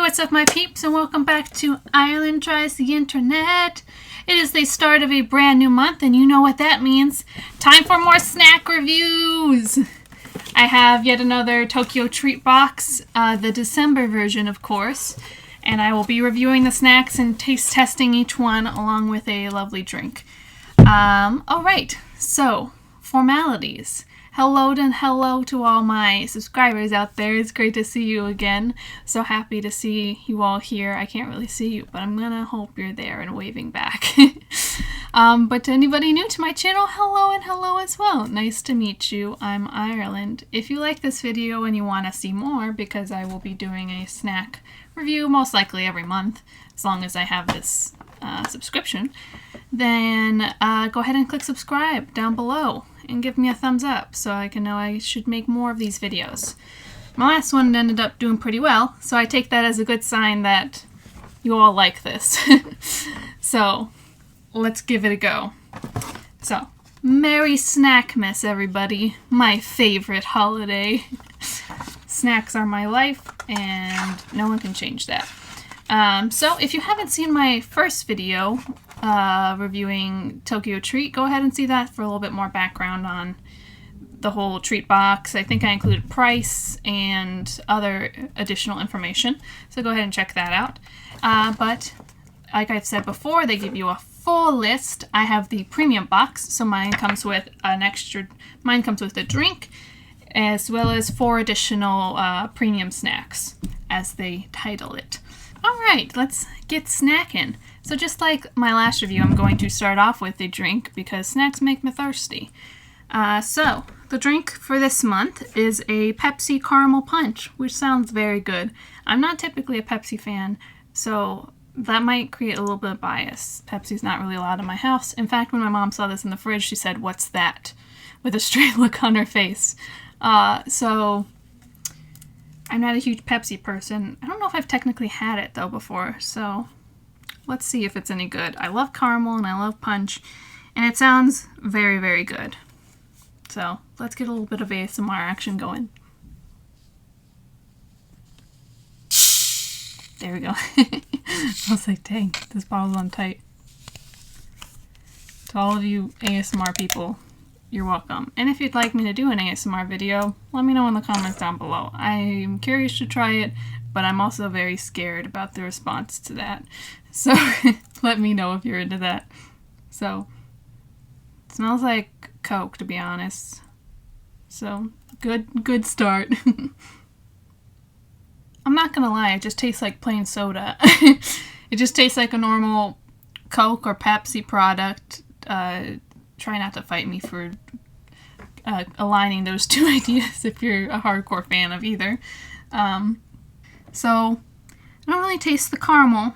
what's up my peeps, and welcome back to Ireland Tries the Internet. It is the start of a brand new month, and you know what that means. Time for more snack reviews! I have yet another Tokyo treat box, the December version of course, and I will be reviewing the snacks and taste testing each one along with a lovely drink. Alright, so, formalities. Hello to all my subscribers out there. It's great to see you again. So happy to see you all here. I can't really see you, but I'm gonna hope you're there and waving back. But to anybody new to my channel, hello and hello as well. Nice to meet you. I'm Ireland. If you like this video and you want to see more, because I will be doing a snack review most likely every month, as long as I have this subscription, then go ahead and click subscribe down below and give me a thumbs up so I can know I should make more of these videos. My last one ended up doing pretty well, so I take that as a good sign that you all like this. So let's give it a go. So, Merry Snackmas, everybody. My favorite holiday. Snacks are my life, and no one can change that. So if you haven't seen my first video reviewing Tokyo Treat, go ahead and see that for a little bit more background on the whole treat box. I think I included price and other additional information, so go ahead and check that out. But like I've said before, they give you a full list. I have the premium box, so mine comes with a drink as well as 4 additional premium snacks, as they title it. Alright, let's get snacking. So just like my last review, I'm going to start off with a drink because snacks make me thirsty. So, the drink for this month is a Pepsi Caramel Punch, which sounds very good. I'm not typically a Pepsi fan, so that might create a little bit of bias. Pepsi's not really allowed in my house. In fact, when my mom saw this in the fridge, she said, "What's that?" with a straight look on her face. So I'm not a huge Pepsi person. I don't know if I've technically had it, though, before, so let's see if it's any good. I love caramel and I love punch, and it sounds very, very good. So let's get a little bit of ASMR action going. There we go. I was like, dang, this bottle's on tight. To all of you ASMR people, you're welcome. And if you'd like me to do an ASMR video, let me know in the comments down below. I'm curious to try it, but I'm also very scared about the response to that. So let me know if you're into that. So, it smells like Coke, to be honest. So, good start. I'm not gonna lie, it just tastes like plain soda. It just tastes like a normal Coke or Pepsi product. Try not to fight me for aligning those two ideas if you're a hardcore fan of either. So, I don't really taste the caramel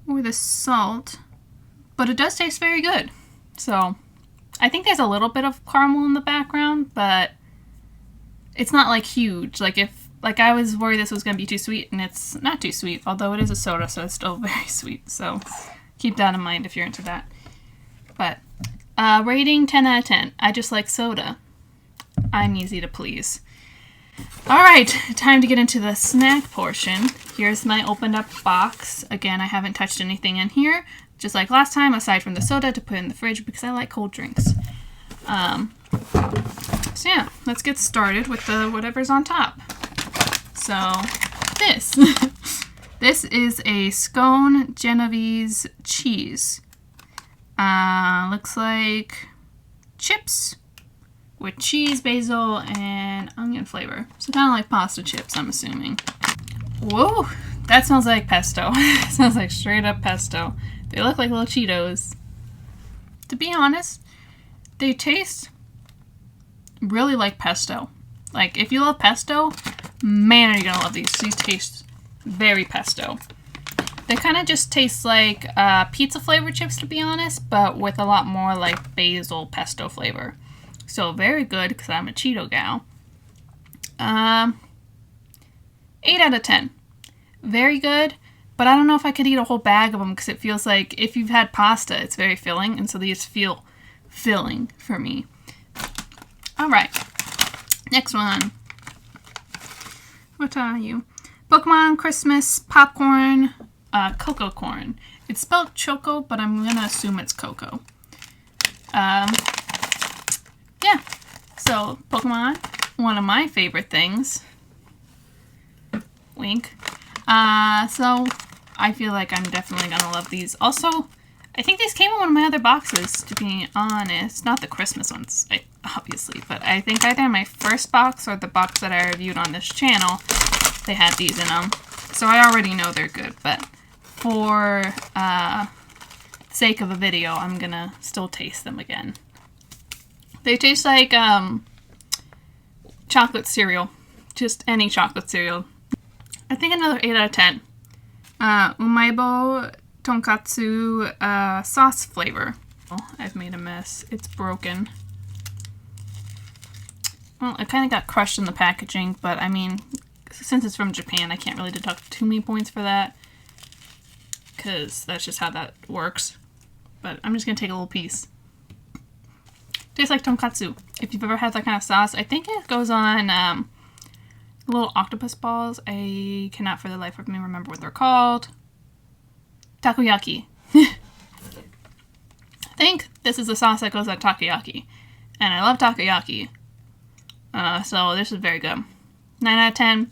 or the salt, but it does taste very good. So, I think there's a little bit of caramel in the background, but it's not like huge. Like I was worried this was going to be too sweet, and it's not too sweet, although it is a soda, so it's still very sweet. So, keep that in mind if you're into that. But, rating 10 out of 10. I just like soda. I'm easy to please. Alright, time to get into the snack portion. Here's my opened up box. Again, I haven't touched anything in here, just like last time, aside from the soda to put in the fridge because I like cold drinks. So yeah, let's get started with the whatever's on top. So, this. This is a scone Genovese cheese. Looks like chips with cheese, basil, and onion flavor. So kind of like pasta chips, I'm assuming. Whoa, that smells like pesto. It smells like straight up pesto. They look like little Cheetos. To be honest, they taste really like pesto. Like, if you love pesto, man, are you gonna love these. These taste very pesto. They kind of just taste like pizza flavored chips, to be honest, but with a lot more like basil pesto flavor. So very good because I'm a Cheeto gal. 8 out of 10. Very good, but I don't know if I could eat a whole bag of them because it feels like if you've had pasta, it's very filling, and so these feel filling for me. Alright, next one. What are you? Pokemon Christmas popcorn, cocoa corn. It's spelled choco, but I'm gonna assume it's cocoa. Yeah. So Pokemon, one of my favorite things. Wink. So I feel like I'm definitely gonna love these. Also, I think these came in one of my other boxes, to be honest. Not the Christmas ones, obviously, but I think either in my first box or the box that I reviewed on this channel, they had these in them. So I already know they're good, but for sake of a video, I'm gonna still taste them again. They taste like chocolate cereal. Just any chocolate cereal. I think another 8 out of 10. Umaibo tonkatsu sauce flavor. Oh, I've made a mess. It's broken. Well, it kind of got crushed in the packaging, but I mean, since it's from Japan, I can't really deduct too many points for that, because that's just how that works. But I'm just going to take a little piece. Tastes like tonkatsu. If you've ever had that kind of sauce, I think it goes on little octopus balls. I cannot for the life of me remember what they're called. Takoyaki. I think this is the sauce that goes on takoyaki. And I love takoyaki. So this is very good. 9 out of 10.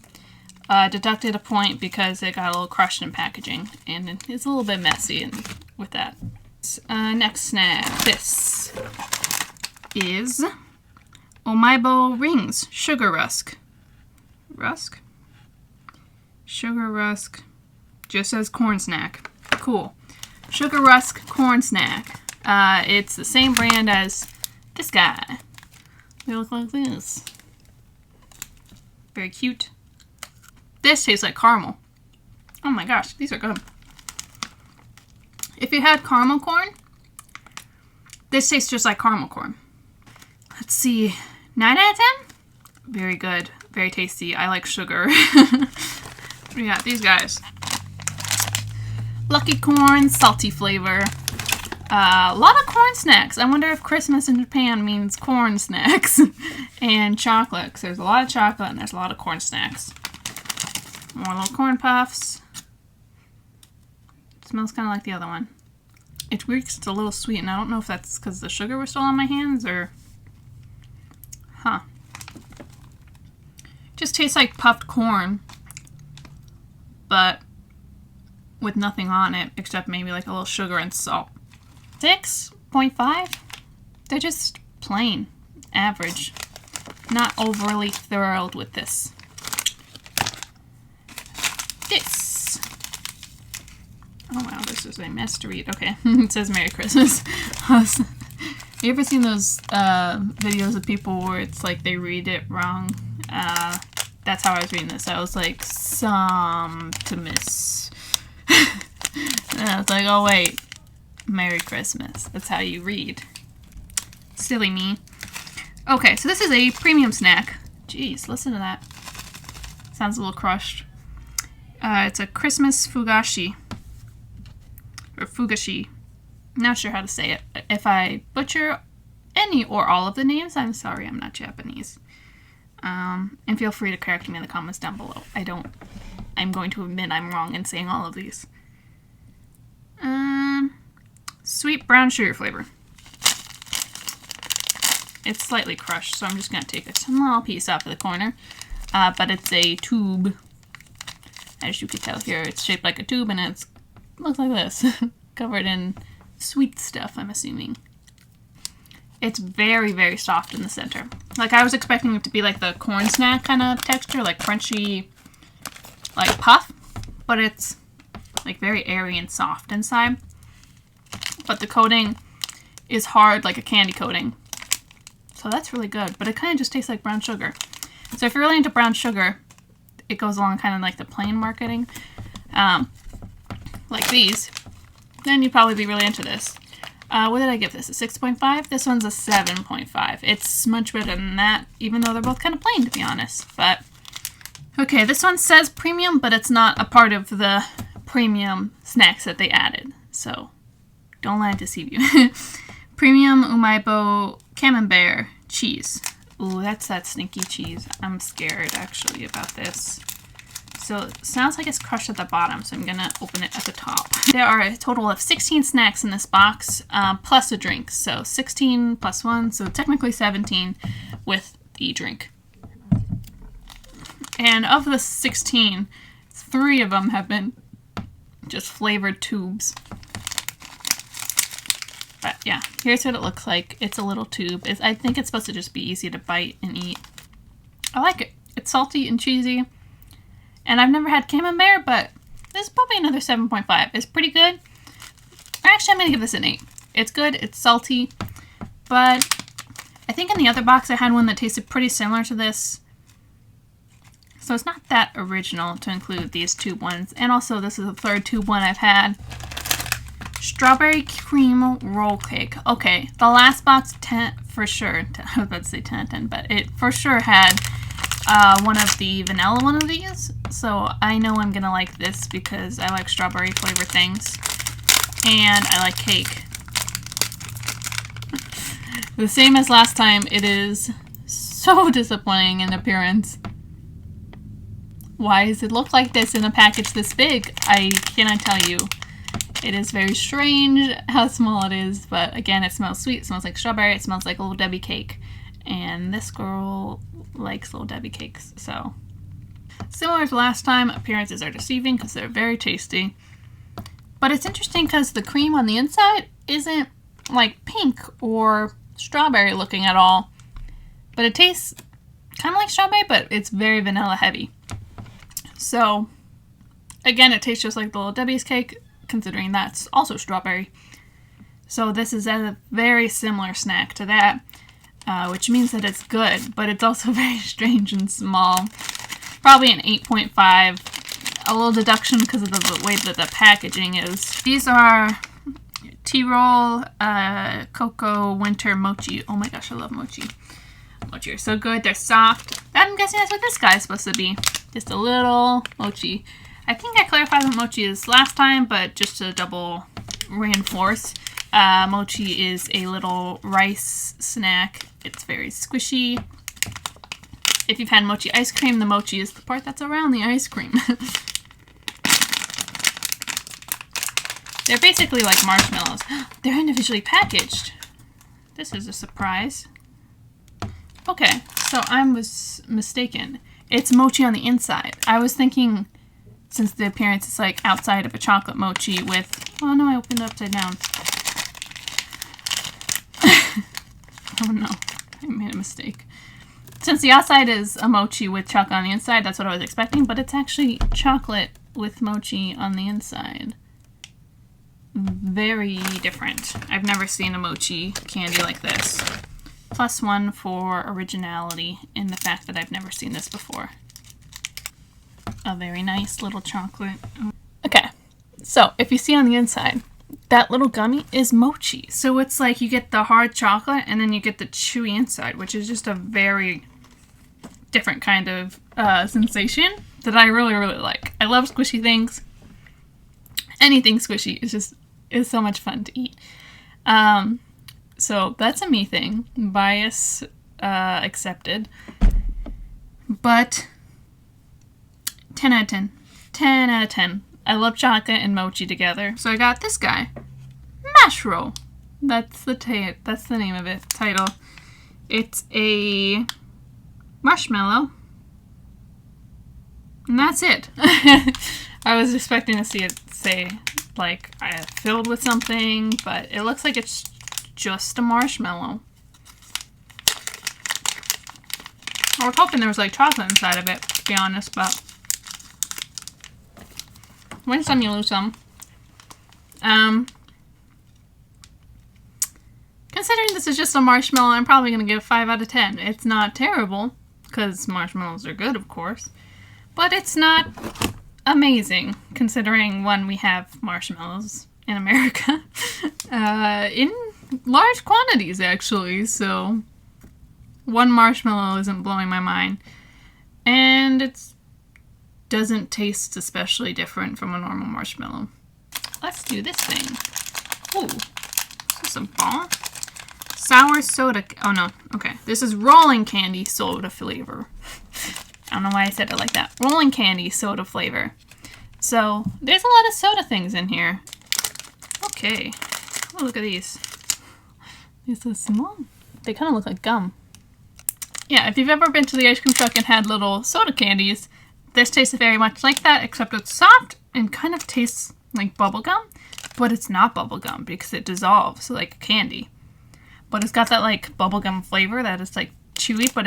Deducted a point because it got a little crushed in packaging. And it's a little bit messy with that. Next snack. This is Omaibo Rings Sugar Rusk. Rusk? Sugar Rusk. Just says corn snack. Cool. Sugar Rusk corn snack. It's the same brand as this guy. They look like this. Very cute. This tastes like caramel. Oh my gosh, these are good. If you had caramel corn, this tastes just like caramel corn. Let's see. 9 out of 10? Very good. Very tasty. I like sugar. We got these guys. Lucky corn, salty flavor. A lot of corn snacks. I wonder if Christmas in Japan means corn snacks and chocolate, because there's a lot of chocolate and there's a lot of corn snacks. More little corn puffs. It smells kind of like the other one. It's weird because it's a little sweet, and I don't know if that's because the sugar was still on my hands or... Huh. Just tastes like puffed corn, but with nothing on it except maybe like a little sugar and salt. 6.5? They're just plain, average. Not overly thrilled with this. This. Oh wow, this is a mess to read. Okay, it says Merry Christmas. You ever seen those videos of people where it's like they read it wrong? That's how I was reading this. I was like, Somtimus. And I was like, oh wait, Merry Christmas. That's how you read. Silly me. Okay, so this is a premium snack. Jeez, listen to that. Sounds a little crushed. It's a Christmas fugashi. Or fugashi. Not sure how to say it. If I butcher any or all of the names, I'm sorry, I'm not Japanese. And feel free to correct me in the comments down below. I'm going to admit I'm wrong in saying all of these. Sweet brown sugar flavor. It's slightly crushed, so I'm just going to take a small piece off of the corner. But it's a tube. As you can tell here, it's shaped like a tube, and it looks like this. Covered in sweet stuff, I'm assuming. It's very, very soft in the center. Like, I was expecting it to be like the corn snack kind of texture, like crunchy, like puff. But it's like very airy and soft inside. But the coating is hard, like a candy coating. So that's really good. But it kind of just tastes like brown sugar. So if you're really into brown sugar, it goes along kind of like the plain marketing. Like these. Then you'd probably be really into this. What did I give this? A 6.5? This one's a 7.5. It's much better than that, even though they're both kind of plain, to be honest. But, okay, this one says premium, but it's not a part of the premium snacks that they added. So, don't let it deceive you. Premium Umaibo Camembert cheese. Ooh, that's that stinky cheese. I'm scared, actually, about this. So it sounds like it's crushed at the bottom, so I'm gonna open it at the top. There are a total of 16 snacks in this box, plus a drink. So 16 plus 1, so technically 17 with the drink. And of the 16, 3 of them have been just flavored tubes. But yeah, here's what it looks like. It's a little tube. I think it's supposed to just be easy to bite and eat. I like it. It's salty and cheesy. And I've never had camembert, but this is probably another 7.5. It's pretty good. Actually, I'm going to give this an 8. It's good. It's salty. But I think in the other box I had one that tasted pretty similar to this. So it's not that original to include these tube ones. And also, this is the third tube one I've had. Strawberry cream roll cake. Okay, the last box, 10 for sure. I was about to say 10 out of 10, but it for sure had one of the vanilla one of these. So I know I'm gonna like this because I like strawberry flavored things. And I like cake. The same as last time, it is so disappointing in appearance. Why does it look like this in a package this big? I cannot tell you. It is very strange how small it is, but again, it smells sweet. It smells like strawberry. It smells like a Little Debbie cake. And this girl likes Little Debbie cakes, so. Similar to last time, appearances are deceiving because they're very tasty. But it's interesting because the cream on the inside isn't like pink or strawberry looking at all. But it tastes kind of like strawberry, but it's very vanilla heavy. So, again, it tastes just like the Little Debbie's cake, considering that's also strawberry. So this is a very similar snack to that, which means that it's good, but it's also very strange and small. Probably an 8.5, a little deduction because of the way that the packaging is. These are tea-roll cocoa winter mochi. Oh my gosh, I love mochi. Mochi are so good, they're soft. I'm guessing that's what this guy is supposed to be. Just a little mochi. I think I clarified what mochi is last time, but just to double reinforce, mochi is a little rice snack. It's very squishy. If you've had mochi ice cream, the mochi is the part that's around the ice cream. They're basically like marshmallows. They're individually packaged. This is a surprise. Okay, so I was mistaken. It's mochi on the inside. I was thinking, since the appearance is like outside of a chocolate mochi with... Oh no, I opened it upside down. Oh no, I made a mistake. Since the outside is a mochi with chocolate on the inside, that's what I was expecting, but it's actually chocolate with mochi on the inside. Very different. I've never seen a mochi candy like this. +1 for originality in the fact that I've never seen this before. A very nice little chocolate. Okay, so if you see on the inside, that little gummy is mochi. So it's like you get the hard chocolate and then you get the chewy inside, which is just a very different kind of sensation that I really, really like. I love squishy things. Anything squishy is so much fun to eat. So that's a me thing. Bias accepted. But 10 out of 10. 10 out of 10. I love chocolate and mochi together. So I got this guy. Mashroll. That's the name of it. Title. It's a marshmallow. And that's it. I was expecting to see it say, like, filled with something, but it looks like it's just a marshmallow. I was hoping there was, like, chocolate inside of it, to be honest, but win some, you lose some. Considering this is just a marshmallow, I'm probably going to give 5 out of 10. It's not terrible, because marshmallows are good, of course, but it's not amazing, considering, one, we have marshmallows in America, in large quantities, actually, so one marshmallow isn't blowing my mind, and it doesn't taste especially different from a normal marshmallow. Let's do this thing. Ooh, this is some ball. Sour soda, oh no, okay, this is rolling candy soda flavor. I don't know why I said it like that. Rolling candy soda flavor. So there's a lot of soda things in here. Okay. Oh, look at these. These are small. They kind of look like gum. Yeah, if you've ever been to the ice cream truck and had little soda candies, this tastes very much like that, except it's soft and kind of tastes like bubble gum, but it's not bubble gum because it dissolves like candy. But it's got that like bubble gum flavor that is like chewy, but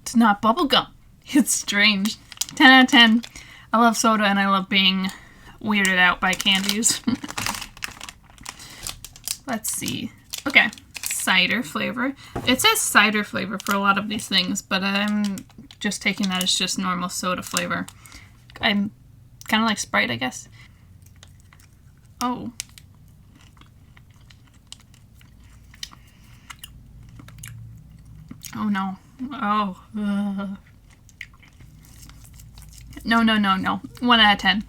it's not bubble gum. It's strange. 10 out of 10. I love soda and I love being weirded out by candies. Let's see. Okay. Cider flavor. It says cider flavor for a lot of these things, but I'm just taking that as just normal soda flavor. I'm kind of like Sprite, I guess. Oh. Oh no. Oh. No, no, no, no. 1 out of 10.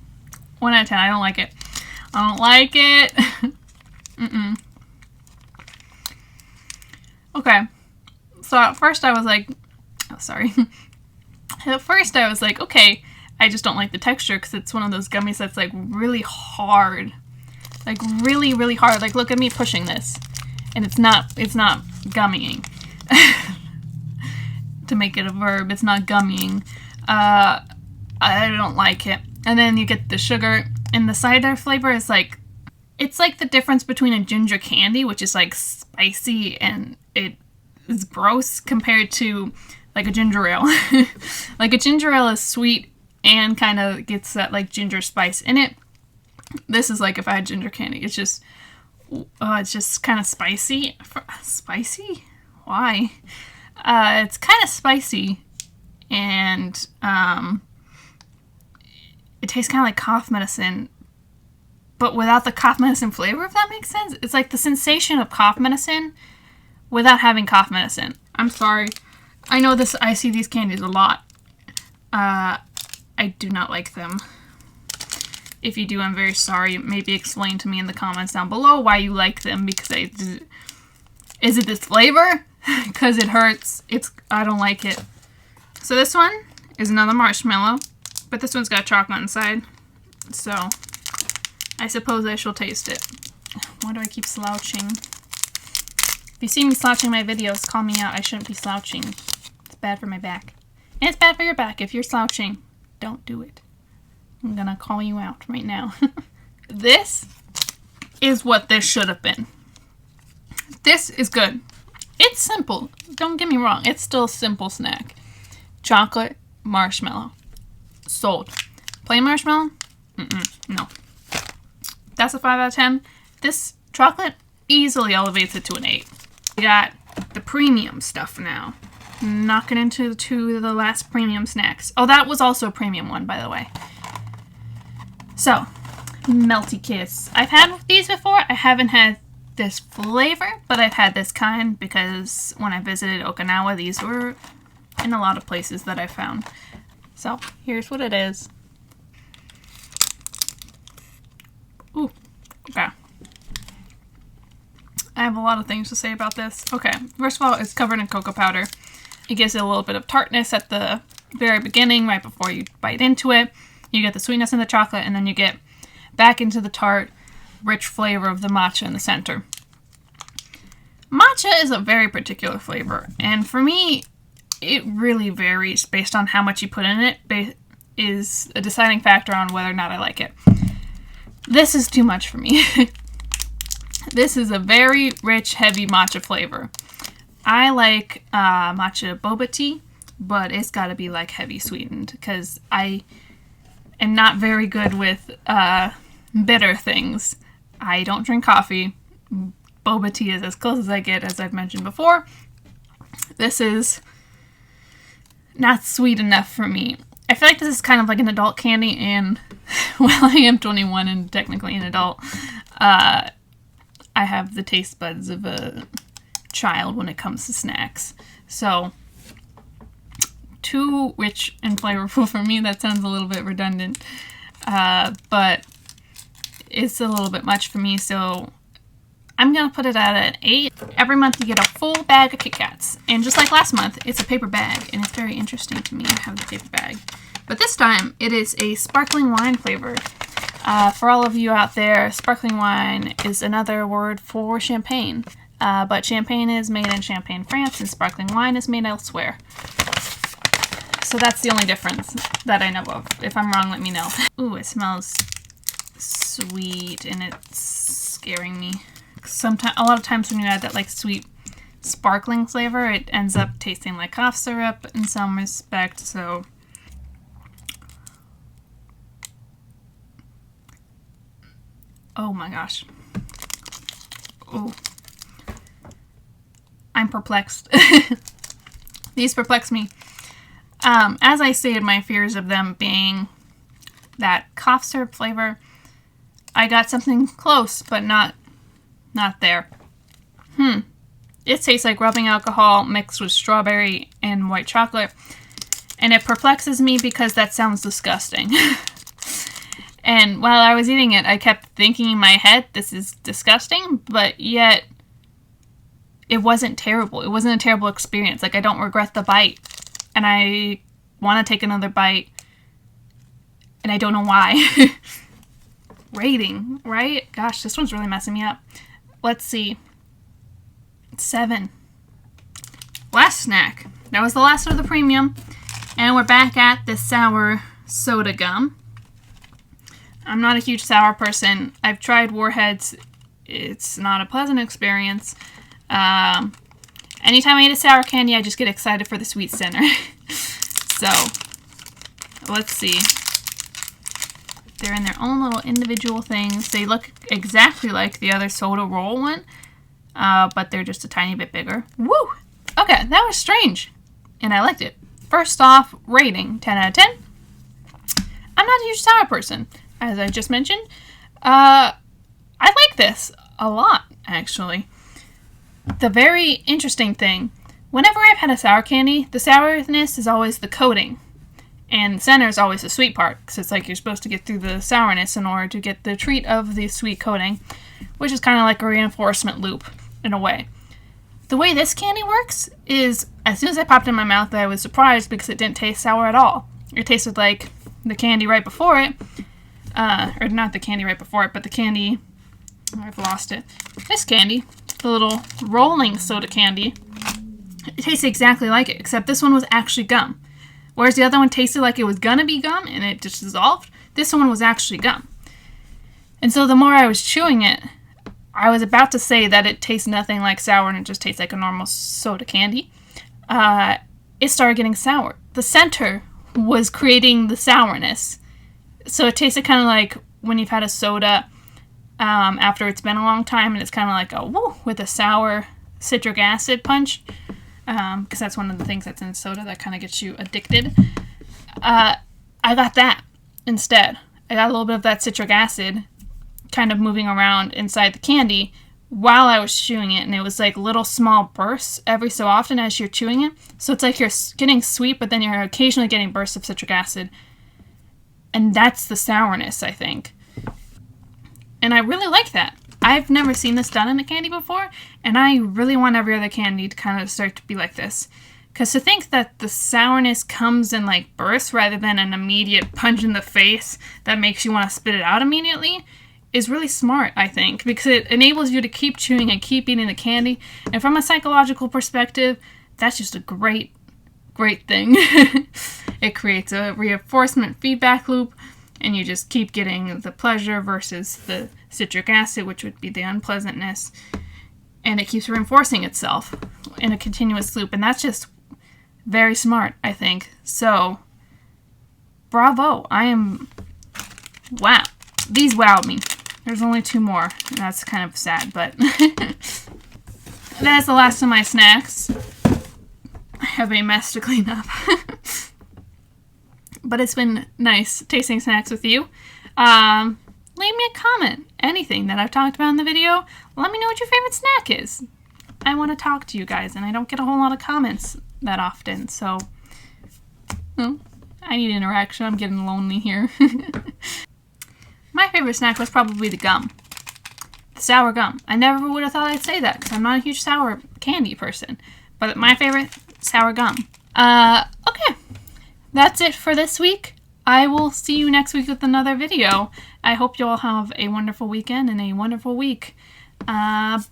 1 out of 10. I don't like it. I don't like it. Mm-mm. Okay, so at first I was like, oh, sorry. At first I was like, okay, I just don't like the texture because it's one of those gummies that's like really hard. Like really, really hard. Like look at me pushing this. And it's not gummying. To make it a verb, it's not gummying. I don't like it. And then you get the sugar, and the cider flavor is like, it's like the difference between a ginger candy, which is like spicy and it is gross, compared to like a ginger ale. Like a ginger ale is sweet and kind of gets that like ginger spice in it. This is like if I had ginger candy. It's just kind of spicy. Spicy? Why? It's kind of spicy, and it tastes kind of like cough medicine, but without the cough medicine flavor, if that makes sense. It's like the sensation of cough medicine without having cough medicine. I'm sorry. I know this. I see these candies a lot. I do not like them. If you do, I'm very sorry. Maybe explain to me in the comments down below why you like them, because is it this flavor? Because it hurts. I don't like it. So this one is another marshmallow, but this one's got chocolate inside. So I suppose I shall taste it. Why do I keep slouching? If you see me slouching my videos, call me out. I shouldn't be slouching. It's bad for my back. And it's bad for your back. If you're slouching, don't do it. I'm gonna call you out right now. This is what this should have been. This is good. It's simple. Don't get me wrong. It's still a simple snack. Chocolate marshmallow. Sold. Plain marshmallow? No. That's a 5 out of 10. This chocolate easily elevates it to an 8. We got the premium stuff now. Knocking into the last premium snacks. Oh, that was also a premium one, by the way. So, Melty Kiss. I've had these before. I haven't had this flavor, but I've had this kind because when I visited Okinawa, these were in a lot of places that I found. So, here's what it is. Ooh, okay. I have a lot of things to say about this. Okay, first of all, it's covered in cocoa powder. It gives it a little bit of tartness at the very beginning, right before you bite into it. You get the sweetness in the chocolate, and then you get back into the tart, rich flavor of the matcha in the center. Matcha is a very particular flavor, and for me, it really varies based on how much you put in it, is a deciding factor on whether or not I like it. This is too much for me. This is a very rich, heavy matcha flavor. I like matcha boba tea, but it's got to be like heavy sweetened because I am not very good with bitter things. I don't drink coffee. Boba tea is as close as I get, as I've mentioned before. This is not sweet enough for me. I feel like this is kind of like an adult candy, and while I am 21 and technically an adult, I have the taste buds of a child when it comes to snacks. So, too rich and flavorful for me. That sounds a little bit redundant, but it's a little bit much for me, so I'm going to put it at an 8. Every month you get a full bag of Kit Kats. And just like last month, it's a paper bag. And it's very interesting to me to have the paper bag. But this time, it is a sparkling wine flavored. For all of you out there, sparkling wine is another word for champagne. But champagne is made in Champagne, France, and sparkling wine is made elsewhere. So that's the only difference that I know of. If I'm wrong, let me know. Ooh, it smells sweet and it's scaring me. A lot of times when you add that like sweet sparkling flavor, it ends up tasting like cough syrup in some respect. So oh my gosh. Oh, I'm perplexed. These perplex me. As I stated, my fears of them being that cough syrup flavor, I got something close, but not there. It tastes like rubbing alcohol mixed with strawberry and white chocolate. And it perplexes me because that sounds disgusting. And while I was eating it, I kept thinking in my head, this is disgusting, but yet it wasn't terrible. It wasn't a terrible experience. Like, I don't regret the bite. And I want to take another bite. And I don't know why. Rating, right? Gosh, this one's really messing me up. Let's see. 7. Last snack. That was the last of the premium. And we're back at the sour soda gum. I'm not a huge sour person. I've tried Warheads. It's not a pleasant experience. Anytime I eat a sour candy, I just get excited for the sweet center. So, let's see. They're in their own little individual things. They look exactly like the other soda roll one, but they're just a tiny bit bigger. Woo! Okay, that was strange, and I liked it. First off, rating, 10 out of 10. I'm not a huge sour person, as I just mentioned. I like this a lot, actually. The very interesting thing, whenever I've had a sour candy, the sourness is always the coating. And the center is always the sweet part, because it's like you're supposed to get through the sourness in order to get the treat of the sweet coating, which is kind of like a reinforcement loop, in a way. The way this candy works is, as soon as I popped it in my mouth, I was surprised because it didn't taste sour at all. It tasted like the candy right before it, or not the candy right before it, but the candy, I've lost it. This candy, the little rolling soda candy, it tastes exactly like it, except this one was actually gum. Whereas the other one tasted like it was gonna be gum and it just dissolved, this one was actually gum. And so the more I was chewing it, I was about to say that it tastes nothing like sour and it just tastes like a normal soda candy. It started getting sour. The center was creating the sourness. So it tasted kind of like when you've had a soda after it's been a long time and it's kind of like a woo with a sour citric acid punch. Because that's one of the things that's in soda that kind of gets you addicted. I got that instead. I got a little bit of that citric acid kind of moving around inside the candy while I was chewing it, and it was like little small bursts every so often as you're chewing it. So it's like you're getting sweet, but then you're occasionally getting bursts of citric acid. And that's the sourness, I think. And I really like that. I've never seen this done in a candy before, and I really want every other candy to kind of start to be like this. Because to think that the sourness comes in like bursts rather than an immediate punch in the face that makes you want to spit it out immediately is really smart, I think, because it enables you to keep chewing and keep eating the candy. And from a psychological perspective, that's just a great thing. It creates a reinforcement feedback loop, and you just keep getting the pleasure versus the citric acid, which would be the unpleasantness. And it keeps reinforcing itself in a continuous loop. And that's just very smart, I think. So, bravo. Wow. These wowed me. There's only 2 more, and that's kind of sad, but that's the last of my snacks. I have a mess to clean up. But it's been nice tasting snacks with you. Leave me a comment. Anything that I've talked about in the video, let me know what your favorite snack is. I want to talk to you guys, and I don't get a whole lot of comments that often, so I need interaction. I'm getting lonely here. My favorite snack was probably the gum. sour gum. I never would have thought I'd say that because I'm not a huge sour candy person. But my favorite, sour gum. Okay. That's it for this week. I will see you next week with another video. I hope you all have a wonderful weekend and a wonderful week. Bye!